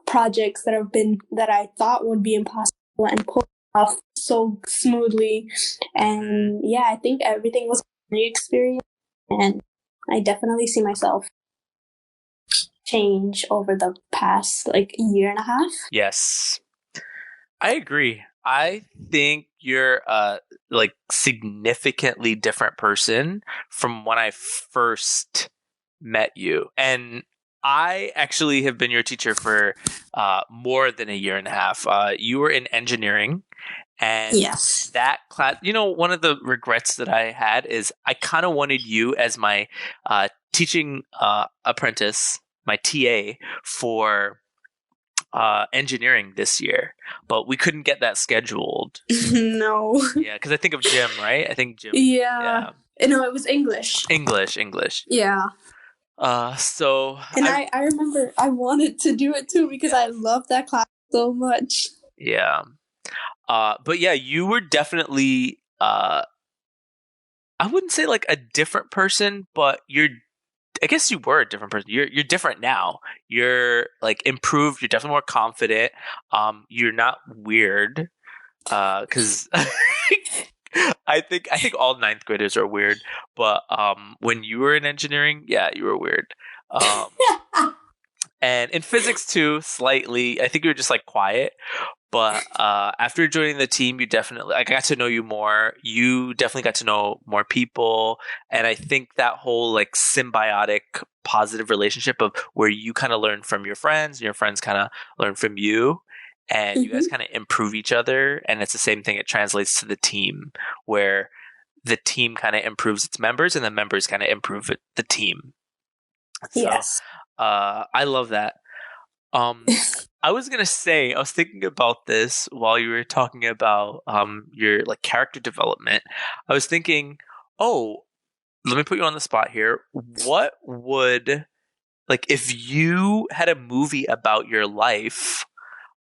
Speaker 2: projects that I thought would be impossible and pulled off so smoothly. And yeah, I think everything was a learning experience, and I definitely see myself change over the past like year and a half.
Speaker 1: Yes, I agree. I think you're a like significantly different person from when I first met you. And I actually have been your teacher for more than a year and a half. You were in engineering. And that class, one of the regrets that I had is I kind of wanted you as my teaching apprentice, my TA for engineering this year, but we couldn't get that scheduled.
Speaker 2: No.
Speaker 1: Yeah, because I think of Jim, right? I think Jim.
Speaker 2: Yeah. No, it was English.
Speaker 1: English.
Speaker 2: Yeah.
Speaker 1: So.
Speaker 2: And I remember I wanted to do it too because I loved that class so much.
Speaker 1: Yeah. But yeah, you were definitely, I wouldn't say like a different person, but I guess you were a different person. You're different now. You're like improved. You're definitely more confident. You're not weird. Cause I think all ninth graders are weird, but, when you were in engineering, yeah, you were weird. And in physics too, slightly, I think you were just like quiet. But after joining the team, I got to know you more. You definitely got to know more people. And I think that whole like symbiotic positive relationship of where you kind of learn from your friends and your friends kind of learn from you, and you guys kind of improve each other. And it's the same thing. It translates to the team, where the team kind of improves its members and the members kind of improve the team. So,
Speaker 2: yes.
Speaker 1: I love that. I was thinking about this while you were talking about your like character development. I was thinking, oh, let me put you on the spot here. What would, like, if you had a movie about your life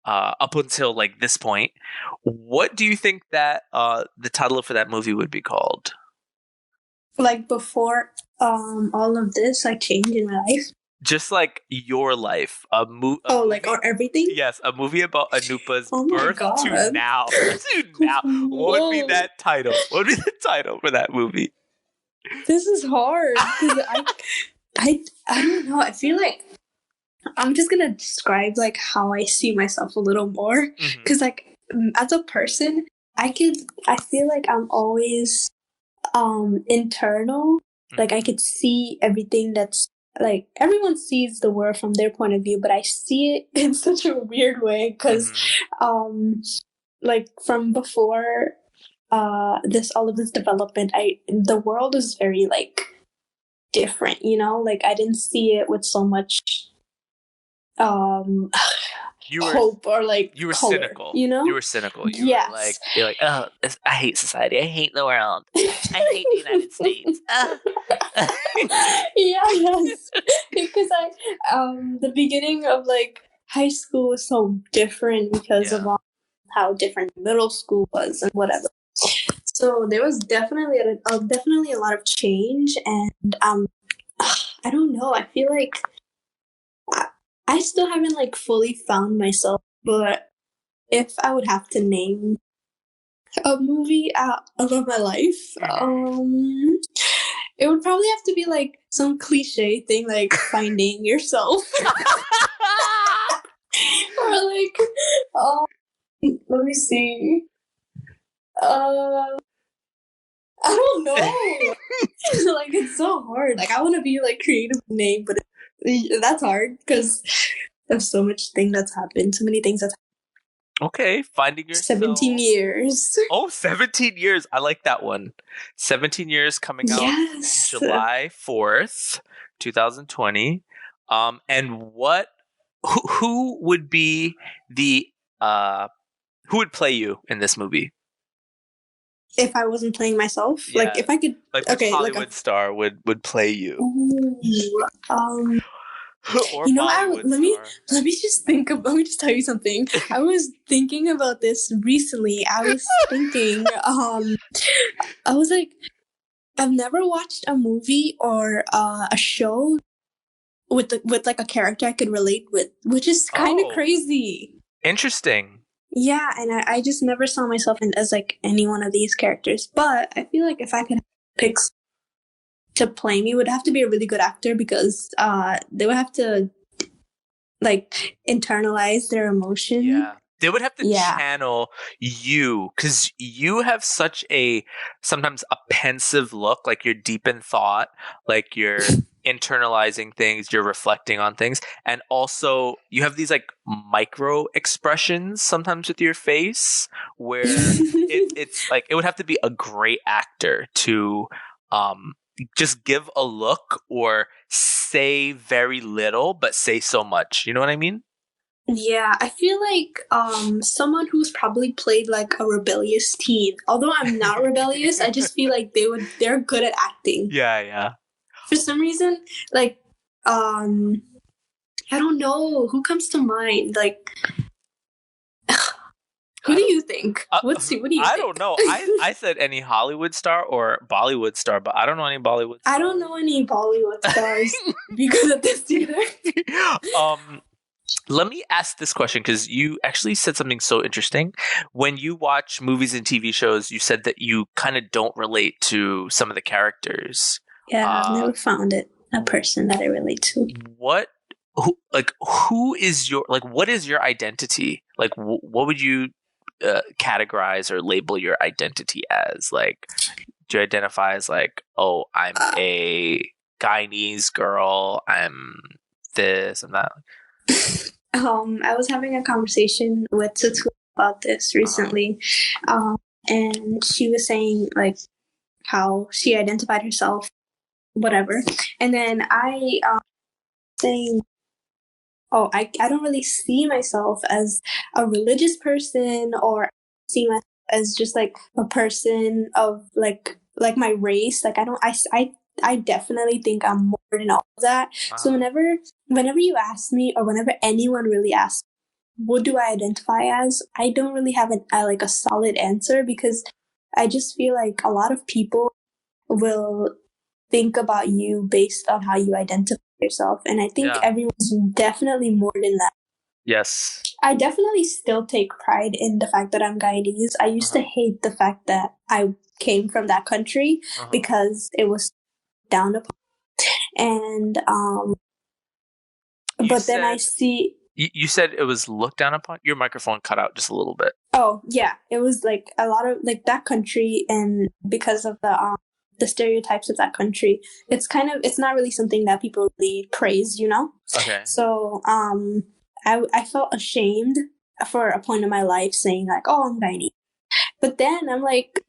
Speaker 1: up until like this point, what do you think that the title for that movie would be called?
Speaker 2: Like before all of this like changed in my life?
Speaker 1: Just like your life,
Speaker 2: like or everything.
Speaker 1: Yes, a movie about Anupa's birth to now. What would be that title? What would be the title for that movie?
Speaker 2: This is hard because I don't know. I feel like I'm just gonna describe like how I see myself a little more, because like as a person, I feel like I'm always internal. Like I could see everything that's like everyone sees the world from their point of view, but I see it in such a weird way because like from before all of this development, the world is very like different, you know? Like I didn't see it with so much hope or like
Speaker 1: you were
Speaker 2: color,
Speaker 1: cynical.
Speaker 2: you know?
Speaker 1: You were cynical.
Speaker 2: Yes.
Speaker 1: You're like, oh, I hate society. I hate the world. I hate the United States.
Speaker 2: Yes, because the beginning of like high school was so different because of how different middle school was and whatever. So there was definitely definitely a lot of change, and I don't know. I feel like I still haven't like fully found myself, but if I would have to name a movie I love my life, it would probably have to be like some cliche thing like finding yourself. Or like let me see. I don't know. Like it's so hard. Like I want to be like creative name, but that's hard because there's so much thing that's happened, so many things that's happened.
Speaker 1: Okay, finding yourself.
Speaker 2: 17 years.
Speaker 1: Oh, 17 years. I like that one. 17 years coming out July 4th, 2020. And who would be the who would play you in this movie?
Speaker 2: If I wasn't playing myself, like if I could,
Speaker 1: like which Hollywood star would play you?
Speaker 2: Ooh,
Speaker 1: or Bollywood
Speaker 2: let me just tell you something. I was thinking about this recently. I was thinking, I was like, I've never watched a movie or a show with like a character I could relate with, which is kind of crazy.
Speaker 1: Interesting.
Speaker 2: Yeah, and I just never saw myself as like any one of these characters. But I feel like if I could pick to play me, would have to be a really good actor because they would have to like internalize their emotion.
Speaker 1: Yeah. They would have to channel you because you have such sometimes a pensive look, like you're deep in thought, like you're internalizing things, you're reflecting on things. And also you have these like micro expressions sometimes with your face where it's like it would have to be a great actor to just give a look or say very little but say so much. You know what I mean?
Speaker 2: Yeah, I feel like someone who's probably played like a rebellious teen. Although I'm not rebellious, I just feel like they're good at acting.
Speaker 1: Yeah.
Speaker 2: For some reason, like I don't know who comes to mind. Like who do you think? What do you think?
Speaker 1: I don't know. I said any Hollywood star or Bollywood star, but I don't know any Bollywood stars.
Speaker 2: I don't know any Bollywood stars. Be good at this either.
Speaker 1: Let me ask this question because you actually said something so interesting. When you watch movies and TV shows, you said that you kind of don't relate to some of the characters.
Speaker 2: Yeah, I've never found a person that I relate to.
Speaker 1: What is your identity? Like, what would you categorize or label your identity as? Like, do you identify as like, oh, I'm a Guyanese girl, I'm this and that?
Speaker 2: I was having a conversation with Tutu about this recently, and she was saying like how she identified herself, whatever, and then I saying, oh, I don't really see myself as a religious person or see myself as just like a person of like my race. Like I definitely think I'm more than all of that. So whenever you ask me or whenever anyone really asks, what do I identify as? I don't really have a solid answer because I just feel like a lot of people will think about you based on how you identify yourself. And I think everyone's definitely more than that.
Speaker 1: Yes.
Speaker 2: I definitely still take pride in the fact that I'm Guyanese. I used to hate the fact that I came from that country because it was down upon. And but then I see.
Speaker 1: You said it was looked down upon. Your microphone cut out just a little bit.
Speaker 2: Oh yeah, it was like a lot of like that country, and because of the stereotypes of that country, it's not really something that people really praise, you know.
Speaker 1: Okay.
Speaker 2: So I felt ashamed for a point in my life saying like, oh, I'm Guyanese, but then I'm like,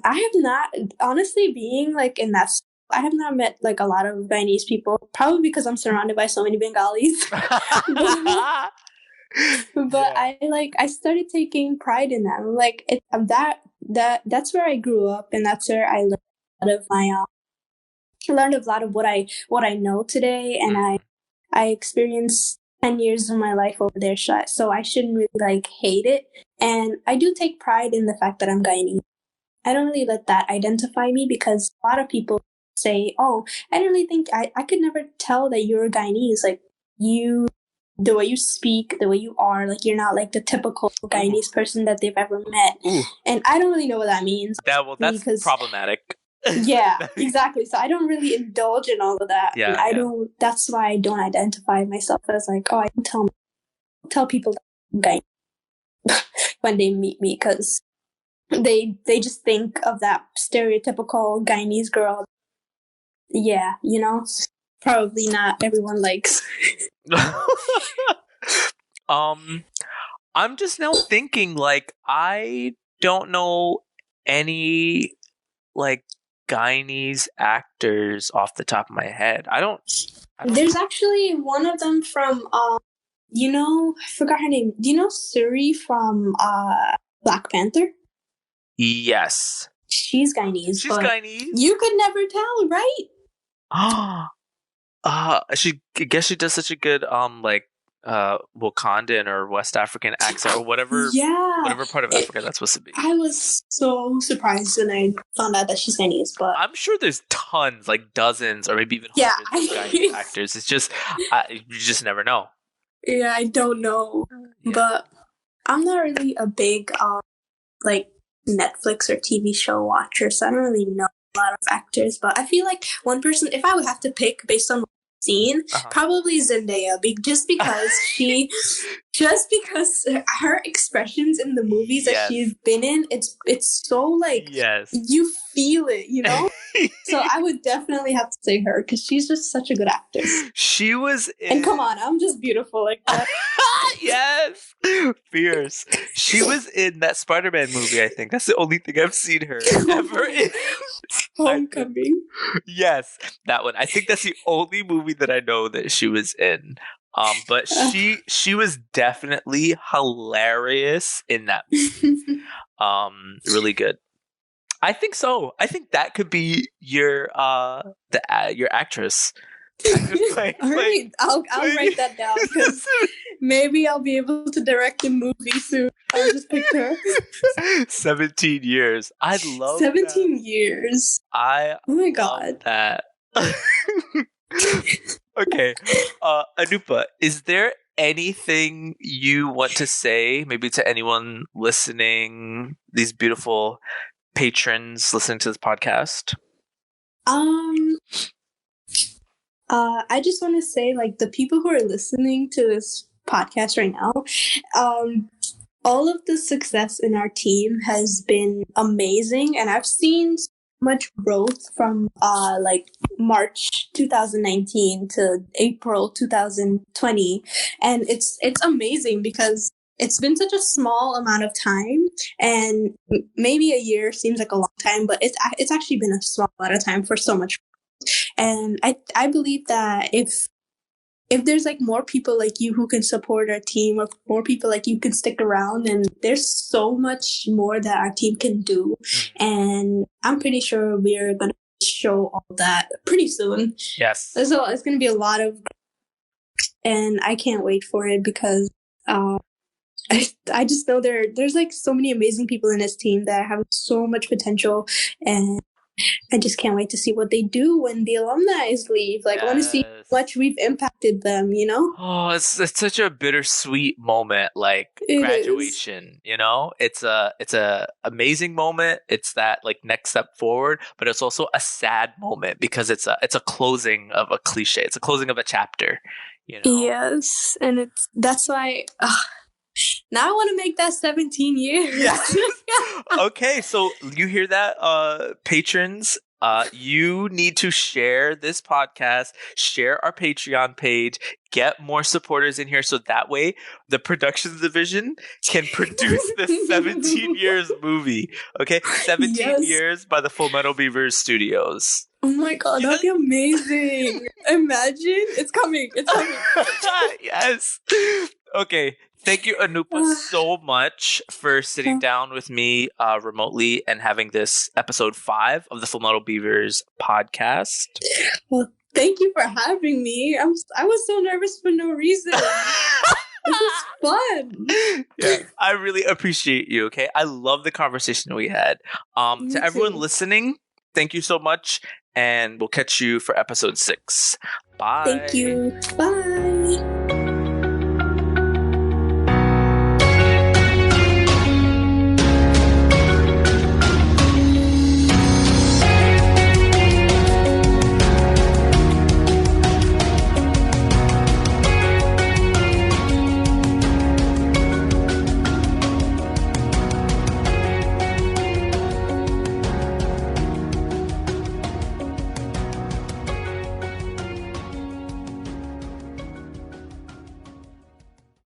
Speaker 2: I have not, honestly, being like in that. I have not met like a lot of Guyanese people, probably because I'm surrounded by so many Bengalis. But yeah. I started taking pride in that. I'm like, that's where I grew up, and that's where I learned a lot of what I know today, and I experienced 10 years of my life over there, so I shouldn't really like hate it. And I do take pride in the fact that I'm Guyanese. I don't really let that identify me, because a lot of people say, oh, I don't really think I could never tell that you're Guyanese. Like, the way you speak, the way you are, like, you're not like the typical Guyanese person that they've ever met. Ooh. And I don't really know what that means.
Speaker 1: That's problematic.
Speaker 2: Yeah, exactly. So I don't really indulge in all of that. Yeah, and I don't. That's why I don't identify myself as like, oh, I can tell people that I'm Guyanese when they meet me, because they just think of that stereotypical Guyanese girl. Yeah, you know, probably not everyone likes.
Speaker 1: I'm just now thinking, like, I don't know any like Guyanese actors off the top of my head. I don't
Speaker 2: There's actually one of them from you know, I forgot her name. Do you know Suri from Black Panther?
Speaker 1: Yes.
Speaker 2: She's Guyanese.
Speaker 1: She's Guyanese?
Speaker 2: You could never tell, right?
Speaker 1: I guess she does such a good Wakandan or West African accent or whatever part of Africa that's supposed to be.
Speaker 2: I was so surprised when I found out that she's Guyanese, but
Speaker 1: I'm sure there's tons, like dozens or maybe even hundreds of Guyanese actors. It's just you just never know.
Speaker 2: Yeah, I don't know, but I'm not really a big like Netflix or TV show watcher, so I don't really know a lot of actors. But I feel like one person, if I would have to pick based on what I've seen, probably Zendaya, just because her expressions in the movies that she's been in, it's so like you feel it, you know. So I would definitely have to say her, because she's just such a good actress.
Speaker 1: She was
Speaker 2: and come on, I'm just beautiful like that.
Speaker 1: Yes, fierce. She was in that Spider-Man movie. I think that's the only thing I've seen her ever in.
Speaker 2: Homecoming.
Speaker 1: Yes, that one. I think that's the only movie that I know that she was in. But she was definitely hilarious in that movie. Really good. I think so. I think that could be your your actress.
Speaker 2: All right, I'll write that down, because maybe I'll be able to direct a movie soon. I'll just pick her.
Speaker 1: 17 years. I love
Speaker 2: 17 years.
Speaker 1: Oh my god. That. Okay. Anupa, is there anything you want to say, maybe to anyone listening, these beautiful patrons listening to this podcast?
Speaker 2: I just want to say, like, the people who are listening to this podcast right now, all of the success in our team has been amazing, and I've seen so much growth from like March 2019 to April 2020, and it's amazing, because it's been such a small amount of time, and maybe a year seems like a long time, but it's actually been a small amount of time for so much. And I believe that if there's like more people like you who can support our team, or more people like you can stick around, and there's so much more that our team can do. And I'm pretty sure we're going to show all that pretty soon.
Speaker 1: Yes.
Speaker 2: So it's going to be a lot of, and I can't wait for it, because I just know there's like so many amazing people in this team that have so much potential, and I just can't wait to see what they do when the alumni leave. Like, I want to see how much we've impacted them, you know?
Speaker 1: Oh, it's such a bittersweet moment, like graduation, you know? It's a amazing moment. It's that like next step forward, but it's also a sad moment, because it's a closing of a cliche. It's a closing of a chapter, you know?
Speaker 2: Yes, and that's why now I want to make that 17 years.
Speaker 1: Yeah. Okay, so you hear that, patrons? You need to share this podcast, share our Patreon page, get more supporters in here, so that way the productions division can produce the 17 years movie. Okay, 17 years by the Full Metal Beavers Studios.
Speaker 2: Oh my god, that'd be amazing. Imagine. It's coming. It's coming.
Speaker 1: Yes. Okay. Thank you, Anupa, so much for sitting down with me remotely and having this episode 5 of the Full Metal Beavers podcast.
Speaker 2: Well, thank you for having me. I was so nervous for no reason. This is fun.
Speaker 1: Yeah, I really appreciate you. Okay, I love the conversation we had. To everyone listening, thank you so much, and we'll catch you for episode 6. Bye.
Speaker 2: Thank you. Bye.